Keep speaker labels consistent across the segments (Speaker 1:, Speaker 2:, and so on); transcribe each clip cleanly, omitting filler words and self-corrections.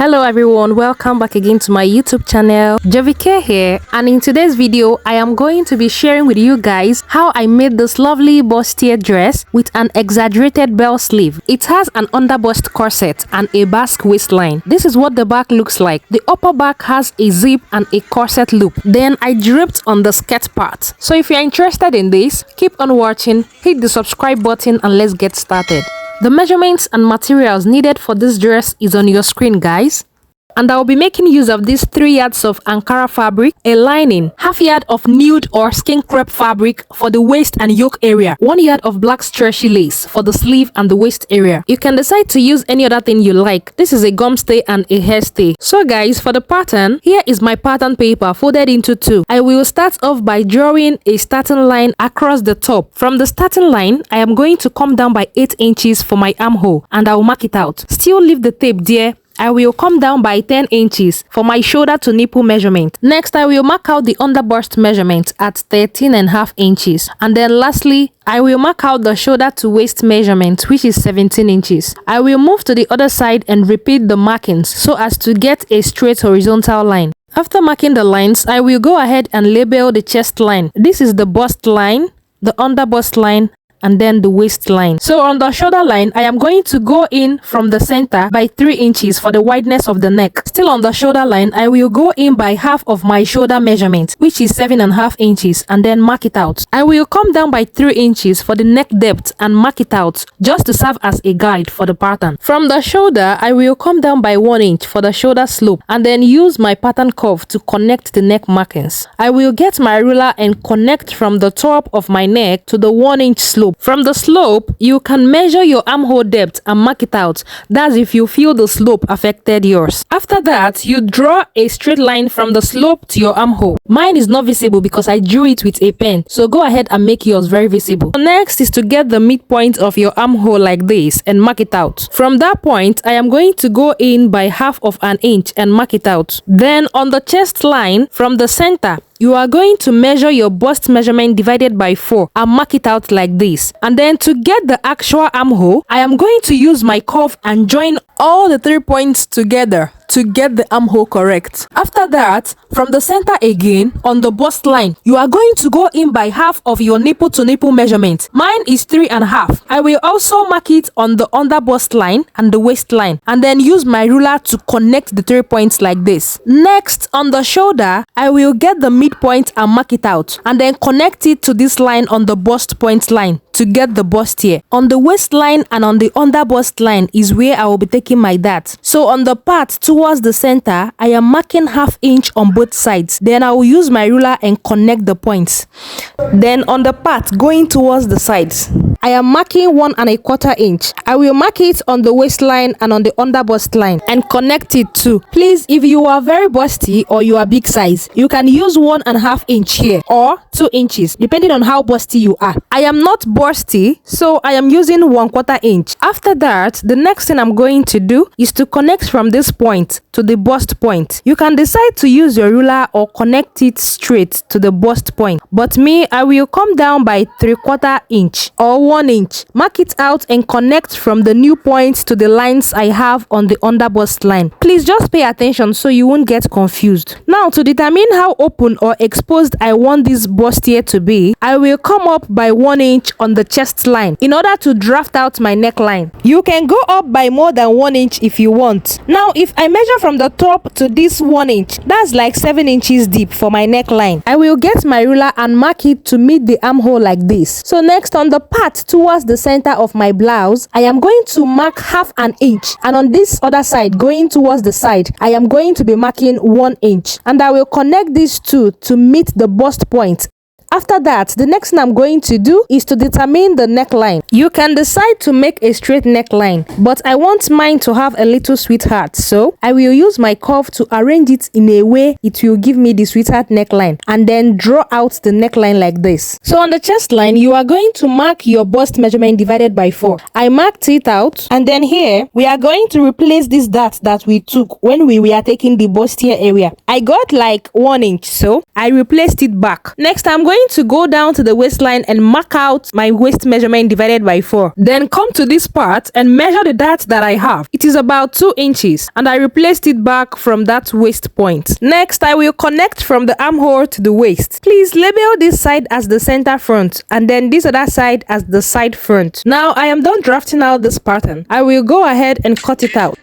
Speaker 1: Hello everyone, welcome back again to my YouTube channel. Jovike here, and in today's video I am going to be sharing with you guys how I made this lovely bustier dress with an exaggerated bell sleeve. It has an underbust corset and a basque waistline. This is what the back looks like. The upper back has a zip and a corset loop. Then I draped on the skirt part. So if you're interested in this, keep on watching, hit the subscribe button and let's get started. The measurements and materials needed for this dress is on your screen, guys. And I will be making use of these 3 yards of Ankara fabric, a lining, half yard of nude or skin crepe fabric for the waist and yoke area, 1 yard of black stretchy lace for the sleeve and the waist area. You can decide to use any other thing you like. This is a gum stay and a hair stay. So guys, for the pattern, here is my pattern paper folded into 2. I will start off by drawing a starting line across the top. From the starting line, I am going to come down by 8 inches for my armhole and I will mark it out. Still leave the tape there. I will come down by 10 inches for my shoulder to nipple measurement. Next, I will mark out the underbust measurement at 13.5 inches. And then lastly, I will mark out the shoulder to waist measurement, which is 17 inches. I will move to the other side and repeat the markings so as to get a straight horizontal line. After marking the lines, I will go ahead and label the chest line. This is the bust line, the underbust line, and then the waistline. So on the shoulder line, I am going to go in from the center by 3 inches for the wideness of the neck. Still on the shoulder line, I will go in by half of my shoulder measurement, which is 7.5 inches, and then mark it out. I will come down by 3 inches for the neck depth and mark it out just to serve as a guide for the pattern. From the shoulder, I will come down by 1 inch for the shoulder slope and then use my pattern curve to connect the neck markings. I will get my ruler and connect from the top of my neck to the 1 inch slope. From the slope, you can measure your armhole depth and mark it out. That's if you feel the slope affected yours. After that, you draw a straight line from the slope to your armhole. Mine is not visible because I drew it with a pen, so go ahead and make yours very visible. Next is to get the midpoint of your armhole like this and mark it out. From that point, I am going to go in by half of an inch and mark it out. Then on the chest line, from the center, you are going to measure your bust measurement divided by 4 and mark it out like this. And then to get the actual armhole, I am going to use my curve and join all the 3 points together to get the armhole correct. After that, from the center again, on the bust line, you are going to go in by half of your nipple to nipple measurement. Mine is 3.5. I will also mark it on the under bust line and the waistline, and then use my ruler to connect the 3 points like this. Next, on the shoulder, I will get the midpoint and mark it out, and then connect it to this line on the bust point line to get the bustier. On the waistline and on the under bust line is where I will be taking my dart. So on the part towards the center, I am marking ½ inch on both sides. Then I will use my ruler and connect the points. Then on the part going towards the sides, I am marking 1¼ inch. I will mark it on the waistline and on the under bust line and connect it too. Please, if you are very busty or you are big size, you can use 1½ inch here or 2 inches depending on how busty you are. I am not busty, so I am using 1/4 inch. After that, the next thing I'm going to do is to connect from this point to the bust point. You can decide to use your ruler or connect it straight to the bust point, but me, I will come down by 3/4 inch or 1 inch. Mark it out and connect from the new points to the lines I have on the under bust line. Please just pay attention so you won't get confused. Now, to determine how open or exposed I want this bustier to be, I will come up by 1 inch on the chest line in order to draft out my neckline. You can go up by more than 1 inch if you want. Now, if I measure from the top to this 1 inch, that's like 7 inches deep for my neckline. I will get my ruler and mark it to meet the armhole like this. So next, on the part towards the center of my blouse, I am going to mark ½ inch, and on this other side going towards the side, I am going to be marking 1 inch, and I will connect these two to meet the bust point. After that, the next thing I'm going to do is to determine the neckline. You can decide to make a straight neckline, but I want mine to have a little sweetheart, so I will use my curve to arrange it in a way it will give me the sweetheart neckline, and then draw out the neckline like this. So on the chest line, you are going to mark your bust measurement divided by 4. I marked it out, and then here we are going to replace this dart that we took when we were taking the bustier area. I got like 1 inch, so I replaced it back. Next, I'm going going to go down to the waistline and mark out my waist measurement divided by 4. Then come to this part and measure the dart that I have. It is about 2 inches and I replaced it back from that waist point. Next, I will connect from the armhole to the waist. Please label this side as the center front and then this other side as the side front. Now I am done drafting out this pattern. I will go ahead and cut it out.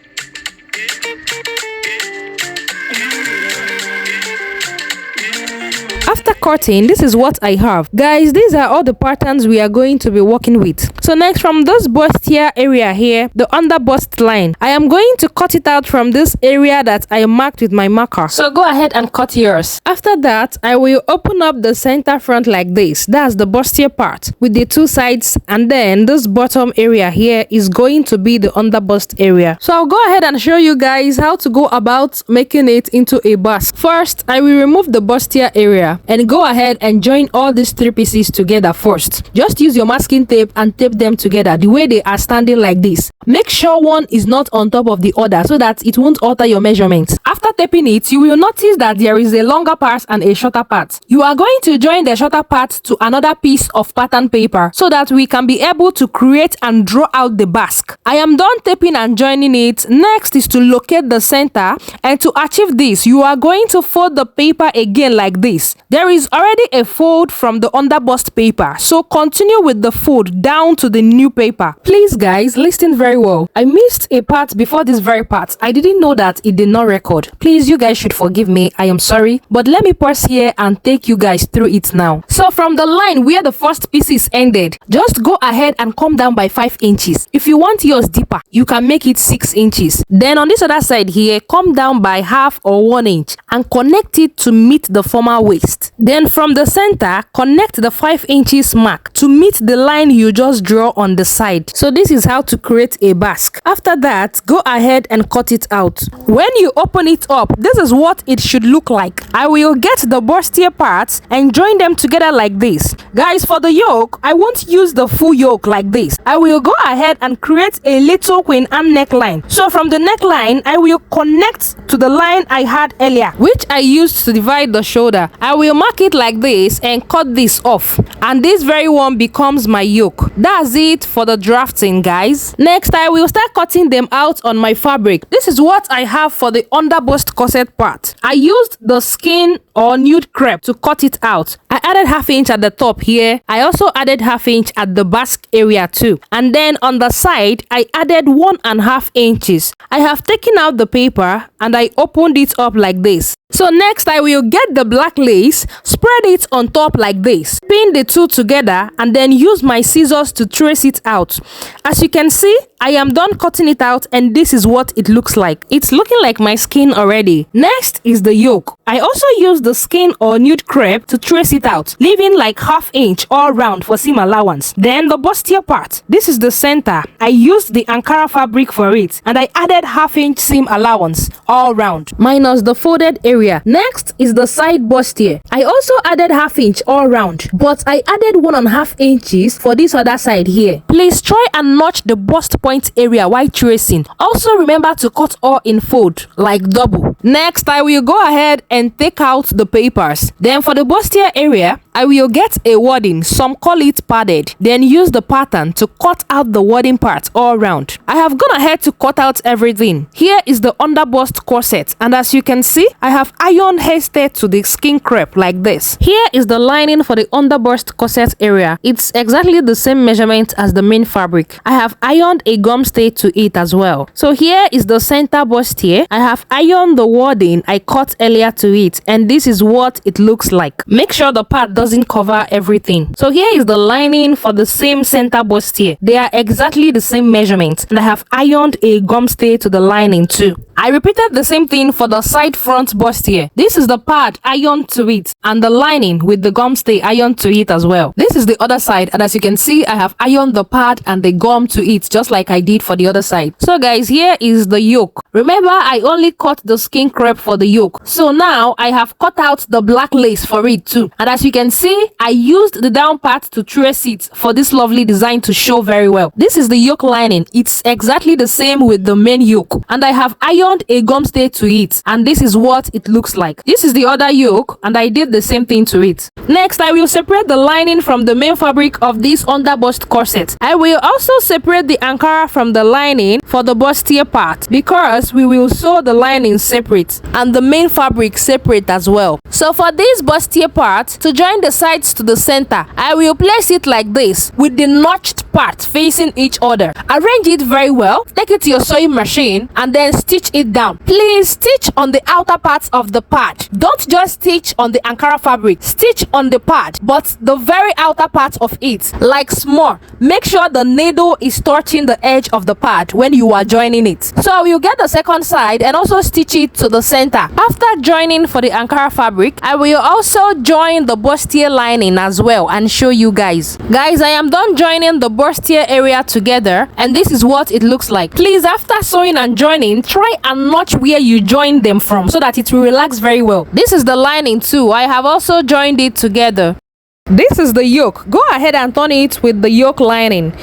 Speaker 1: After cutting, this is what I have. Guys, these are all the patterns we are going to be working with. So next, from this bustier area here, the underbust line, I am going to cut it out from this area that I marked with my marker. So go ahead and cut yours. After that, I will open up the center front like this. That's the bustier part with the 2 sides, and then this bottom area here is going to be the underbust area. So I'll go ahead and show you guys how to go about making it into a bust. First, I will remove the bustier area and go ahead and join all these 3 pieces together first. Just use your masking tape and tape them together the way they are standing like this. Make sure one is not on top of the other so that it won't alter your measurements. After taping it, you will notice that there is a longer part and a shorter part. You are going to join the shorter part to another piece of pattern paper so that we can be able to create and draw out the basque. I am done taping and joining it. Next is to locate the center, and to achieve this, you are going to fold the paper again like this. There is already a fold from the underbust paper, so continue with the fold down to the new paper. Please guys, listen very well. I missed a part before this very part. I didn't know that it did not record. Please, you guys should forgive me. I am sorry, but let me pause here and take you guys through it now. So from the line where the first pieces ended, just go ahead and come down by 5 inches. If you want yours deeper, you can make it 6 inches. Then on this other side here, come down by half or 1 inch and connect it to meet the former waist. Then from the center, connect the 5 inches mark to meet the line you just draw on the side. So this is how to create a basque. After that, go ahead and cut it out. When you open it up, this is what it should look like. I will get the bustier parts and join them together like this. Guys, for the yoke, I won't use the full yoke like this. I will go ahead and create a little Queen Anne neckline. So from the neckline, I will connect to the line I had earlier, which I used to divide the shoulder. I will mark it like this and cut this off, and this very one becomes my yoke. That's it for the drafting, guys. Next, I will start cutting them out on my fabric. This is what I have for the underbust corset part. I used the skin or nude crepe to cut it out. I added 1/2 inch at the top here. I also added 1/2 inch at the basque area too, and then on the side I added 1.5 inches. I have taken out the paper and I opened it up like this. So next, I will get the black lace, spread it on top like this, pin the two together, and then use my scissors to trace it out. As you can see, I am done cutting it out, and this is what it looks like. It's looking like my skin already. Next is the yoke. I also used the skin or nude crepe to trace it out, leaving like 1/2 inch all round for seam allowance. Then the bustier part. This is the center. I used the Ankara fabric for it, and I added 1/2 inch seam allowance all round, minus the folded area. Next is the side bustier. I also added 1/2 inch all round, but I added 1.5 inches for this other side here. Please try and notch the bust point area while tracing. Also remember to cut all in fold, like double. Next, I will go ahead and take out the papers. Then for the bustier area, I will get a wadding, some call it padded, then use the pattern to cut out the wadding part all round. I have gone ahead to cut out everything. Here is the underbust corset, and as you can see, I have ironed hairstay to the skin crepe like this. Here is the lining for the underbust corset area. It's exactly the same measurement as the main fabric. I have ironed a gum stay to it as well. So here is the center bustier. I have ironed the wadding I cut earlier to it, and this is what it looks like. Make sure the part doesn't cover everything. So here is the lining for the same center bustier. They are exactly the same measurement, and I have ironed a gum stay to the lining too. I repeated the same thing for the side front bustier. This is the part ironed to it, and the lining with the gum stay ironed to it as well. This is the other side, and as you can see, I have ironed the part and the gum to it just like I did for the other side. So guys, here is the yoke. Remember, I only cut the skin looking crepe for the yoke. So now I have cut out the black lace for it too. And as you can see, I used the down part to trace it for this lovely design to show very well. This is the yoke lining. It's exactly the same with the main yoke. And I have ironed a gum stay to it. And this is what it looks like. This is the other yoke and I did the same thing to it. Next, I will separate the lining from the main fabric of this UnderBust corset. I will also separate the Ankara from the lining for the bustier part because we will sew the lining separate and the main fabric separate as well. So for this bustier part, to join the sides to the center, I will place it like this with the notched part facing each other. Arrange it very well, take it to your sewing machine and then stitch it down. Please stitch on the outer parts of the pad. Don't just stitch on the Ankara fabric, stitch on the pad but the very outer part of it, like small. Make sure the needle is touching the edge of the pad when you are joining it. So you get the second side and also stitch it to the center. After joining for the Ankara fabric, I will also join the bustier lining as well and show you guys. Guys, I am done joining the bustier area together and this is what it looks like. Please, after sewing and joining, try and notch where you joined them from so that it will relax very well. This is the lining too. I have also joined it together. This is the yoke. Go ahead and turn it with the yoke lining.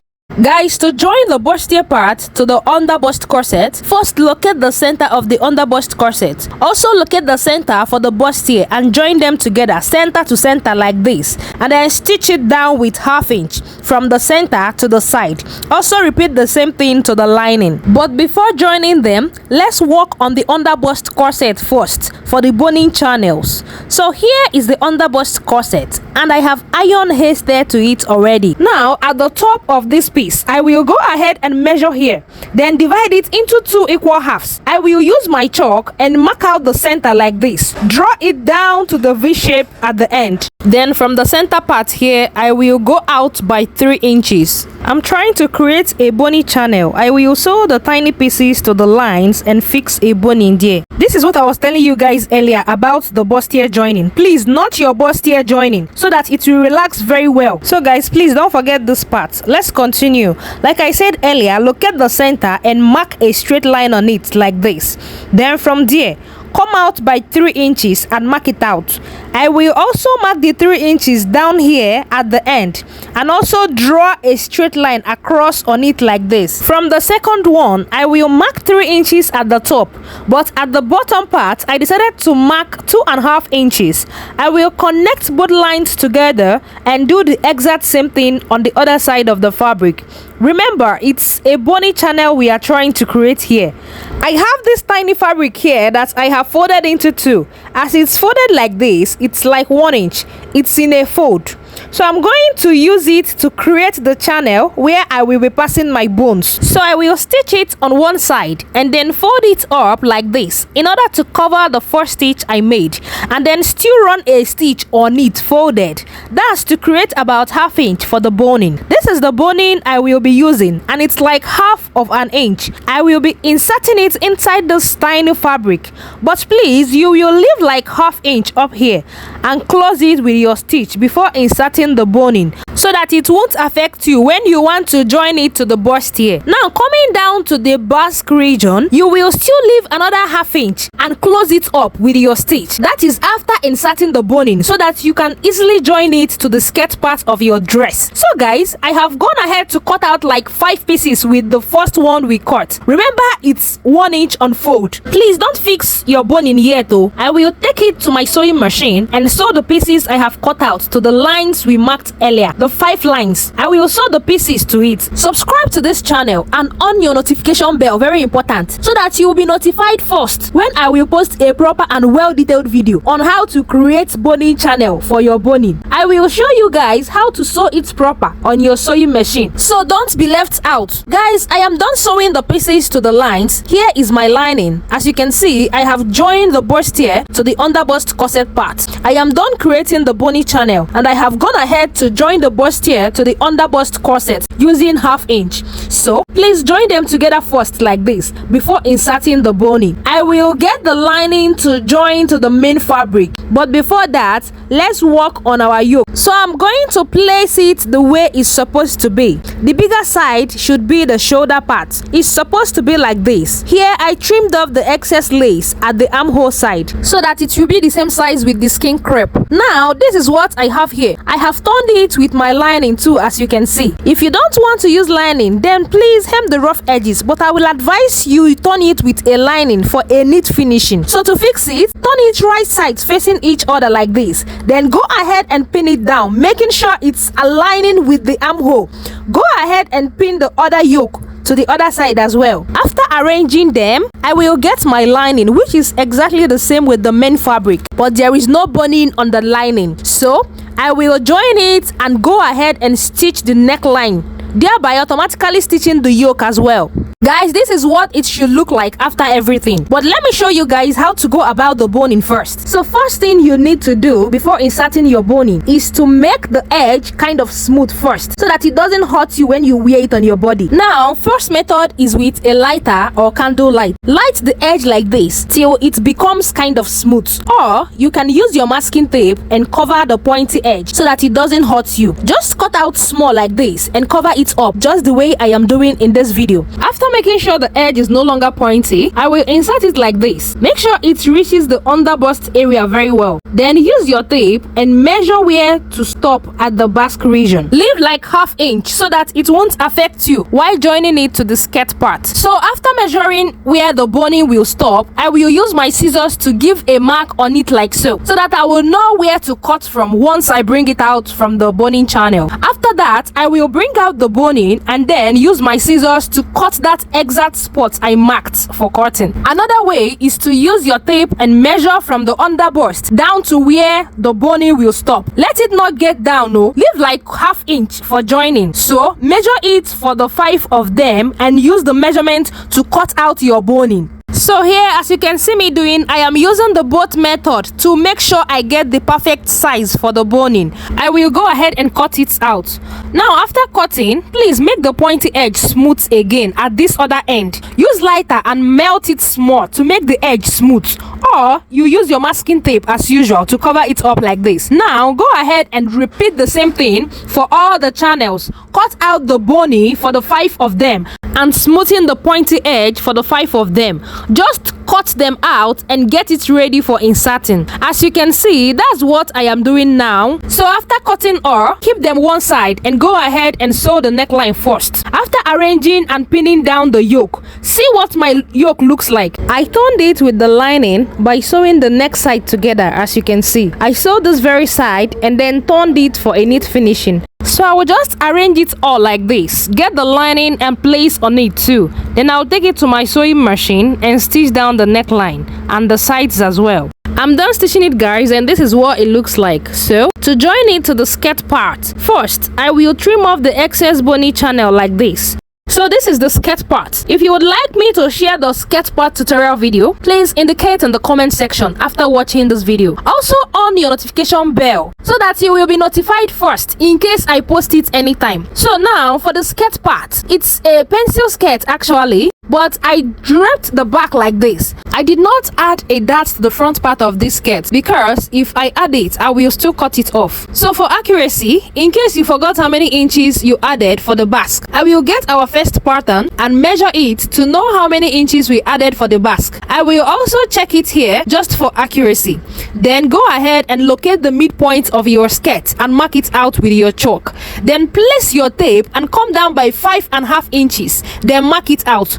Speaker 1: Guys, to join the bustier part to the UnderBust corset, first locate the center of the UnderBust corset. Also locate the center for the bustier and join them together center to center like this. And then stitch it down with 1/2 inch from the center to the side. Also repeat the same thing to the lining. But before joining them, let's work on the UnderBust corset first for the boning channels. So here is the UnderBust corset and I have iron haste there to it already. Now at the top of this piece, I will go ahead and measure here, then divide it into 2 equal halves. I will use my chalk and mark out the center like this. Draw it down to the V shape at the end. Then from the center part here, I will go out by 3 inches. I'm trying to create a bony channel. I will sew the tiny pieces to the lines and fix a bone in there. This is what I was telling you guys earlier about the bustier joining. Please knot your bustier joining so that it will relax very well. So guys, please don't forget this part. Let's continue. Like I said earlier, locate the center and mark a straight line on it like this. Then from there, come out by 3 inches and mark it out. I will also mark the 3 inches down here at the end and also draw a straight line across on it like this. From the second one, I will mark 3 inches at the top, but at the bottom part, I decided to mark 2.5 inches. I will connect both lines together and do the exact same thing on the other side of the fabric. Remember, it's a bony channel we are trying to create here. I have this tiny fabric here that I have folded into 2. As it's folded like this, it's like 1 inch. It's in a fold. So I'm going to use it to create the channel where I will be passing my bones. So I will stitch it on one side and then fold it up like this in order to cover the first stitch I made, and then still run a stitch on it folded. That's to create about 1/2 inch for the boning. This is the boning I will be using and it's like 1/2 inch. I will be inserting it inside this tiny fabric, but please, you will leave like 1/2 inch up here and close it with your stitch before inserting the boning so that it won't affect you when you want to join it to the bustier. Now coming down to the basque region, you will still leave another 1/2 inch and close it up with your stitch. That is after inserting the boning so that you can easily join it to the skirt part of your dress. So guys, I have gone ahead to cut out like 5 pieces with the first one we cut. Remember, it's 1 inch on fold. Please don't fix your boning yet though. I will take it to my sewing machine and sew the pieces I have cut out to the lines we marked earlier, the 5 lines. I will sew the pieces to it. Subscribe to this channel and on your notification bell, very important, so that you will be notified first when I will post a proper and well detailed video on how to create boning channel for your boning. I will show you guys how to sew it proper on your sewing machine, so don't be left out. Guys, I am done sewing the pieces to the lines. Here is my lining. As you can see, I have joined the bustier to the UnderBust corset part. I am done creating the bony channel, and I have gone ahead to join the bustier to the UnderBust corset using 1/2 inch. So please join them together first like this before inserting the boning. I will get the lining to join to the main fabric, but before that, let's work on our yoke. So I'm going to place it the way it's supposed to be. The bigger side should be the shoulder part. It's supposed to be like this. Here I trimmed off the excess lace at the armhole side so that it will be the same size with the skin crepe. Now this is what I have here. I have turned it with my lining too, as you can see. If you don't want to use lining, then please hem the rough edges, but I will advise you turn it with a lining for a neat finishing. So to fix it, turn it right sides facing each other like this. Then go ahead and pin it down, making sure it's aligning with the armhole. Go ahead and pin the other yoke to the other side as well. After arranging them, I will get my lining, which is exactly the same with the main fabric, but there is no boning on the lining. So I will join it and go ahead and stitch the neckline, thereby automatically stitching the yoke as well. Guys, this is what it should look like after everything, but let me show you guys how to go about the boning first. So first thing you need to do before inserting your boning is to make the edge kind of smooth first, so that it doesn't hurt you when you wear it on your body. Now first method is with a lighter or candle light. Light the edge like this till it becomes kind of smooth, or you can use your masking tape and cover the pointy edge so that it doesn't hurt you. Just cut out small like this and cover it up just the way I am doing in this video. After making sure the edge is no longer pointy, I will insert it like this. Make sure it reaches the underbust area very well. Then use your tape and measure where to stop at the basque region. Leave like 1/2 inch so that it won't affect you while joining it to the skirt part. So after measuring where the boning will stop, I will use my scissors to give a mark on it like so that I will know where to cut from once I bring it out from the boning channel. After that, I will bring out the boning and then use my scissors to cut that exact spot I marked for cutting. Another way is to use your tape and measure from the underbust down to where the boning will stop. Let it not get down, no. Leave like 1/2 inch for joining. So measure it for the 5 of them and use the measurement to cut out your boning. So here, as you can see me doing, I am using the both method to make sure I get the perfect size for the boning. I will go ahead and cut it out. Now after cutting, please make the pointy edge smooth again at this other end. Use lighter and melt it small to make the edge smooth, or you use your masking tape as usual to cover it up like this. Now go ahead and repeat the same thing for all the channels. Cut out the boning for the 5 of them and smoothen the pointy edge for the 5 of them. Just cut them out and get it ready for inserting. As you can see, that's what I am doing now. So after cutting all, keep them one side and go ahead and sew the neckline first. After arranging and pinning down the yoke, see what my yoke looks like. I turned it with the lining by sewing the neck side together. As you can see, I sewed this very side and then turned it for a neat finishing. So I will just arrange it all like this, get the lining and place on it too. Then I'll take it to my sewing machine and stitch down the neckline and the sides as well. I'm done stitching it, guys, and this is what it looks like. So to join it to the skirt part, first I will trim off the excess bony channel like this. So this is the skirt part. If you would like me to share the skirt part tutorial video, please indicate in the comment section after watching this video. Also on your notification bell so that you will be notified first in case I post it anytime. So now for the skirt part, it's a pencil skirt actually, but I draped the back like this. I did not add a dart to the front part of this skirt because if I add it, I will still cut it off. So for accuracy, in case you forgot how many inches you added for the basque, I will get our first pattern and measure it to know how many inches we added for the basque. I will also check it here just for accuracy. Then go ahead and locate the midpoint of your skirt and mark it out with your chalk. Then place your tape and come down by 5.5 inches. Then mark it out.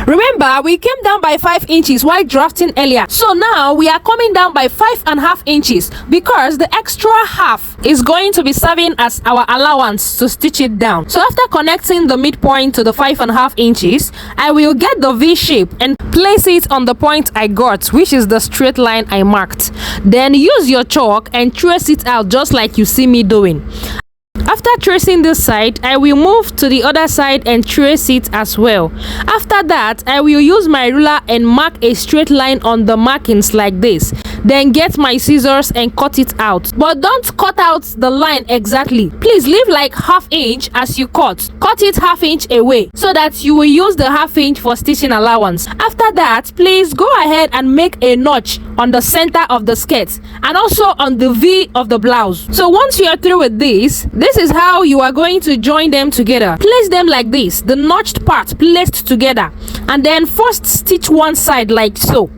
Speaker 1: Remember, we came down by 5 inches while drafting earlier, so now we are coming down by 5.5 inches because the extra half is going to be serving as our allowance to stitch it down. So after connecting the midpoint to the 5.5 inches, I will get the V shape and place it on the point I got, which is the straight line I marked. Then use your chalk and trace it out just like you see me doing. After tracing this side, I will move to the other side and trace it as well. After that, I will use my ruler and mark a straight line on the markings like this. then get my scissors and cut it out. But don't cut out the line exactly. Please leave like ½ inch as you cut. Cut it ½ inch away so that you will use the ½ inch for stitching allowance. After that, please go ahead and make a notch on the center of the skirt and also on the V of the blouse. So once you are through with this is how you are going to join them together. Place them like this, the notched part placed together, and then first stitch one side like so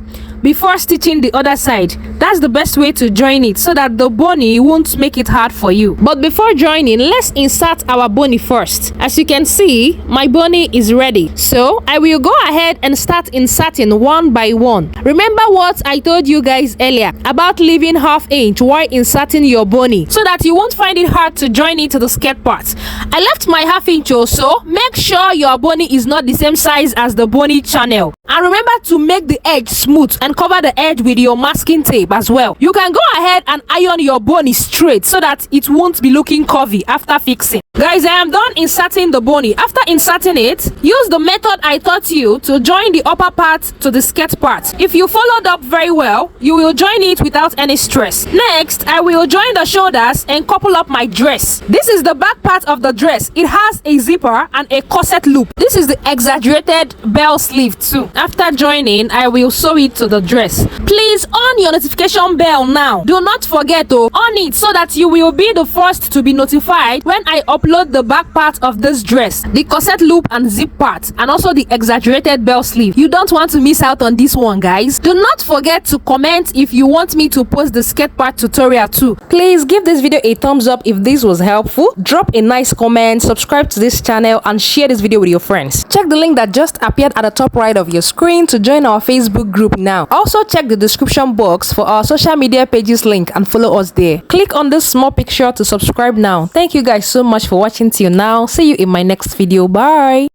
Speaker 1: before stitching the other side. That's the best way to join it so that the bony won't make it hard for you. But before joining, let's insert our bony first. As you can see, my bony is ready. So I will go ahead and start inserting one by one. Remember what I told you guys earlier about leaving ½ inch while inserting your bony so that you won't find it hard to join it to the skirt part. I left my ½ inch also. Make sure your bony is not the same size as the bony channel. And remember to make the edge smooth and cover the edge with your masking tape as well. You can go ahead and iron your bony straight so that it won't be looking curvy after fixing. Guys, I am done inserting the bony. After inserting it, use the method I taught you to join the upper part to the skirt part. If you followed up very well, you will join it without any stress. Next, I will join the shoulders and couple up my dress. This is the back part of the dress. It has a zipper and a corset loop. This is the exaggerated bell sleeve too. After joining, I will sew it to the dress. Please on your notification bell now. Do not forget to on it so that you will be the first to be notified when I upload the back part of this dress, the corset loop and zip part, and also the exaggerated bell sleeve. You don't want to miss out on this one, guys. Do not forget to comment if you want me to post the skirt part tutorial too. Please give this video a thumbs up if this was helpful. Drop a nice comment, subscribe to this channel, and share this video with your friends. Check the link that just appeared at the top right of your screen to join our Facebook group now. Also check the description box for our social media pages link and follow us there. Click on this small picture to subscribe now. Thank you guys so much for watching till now. See you in my next video. Bye.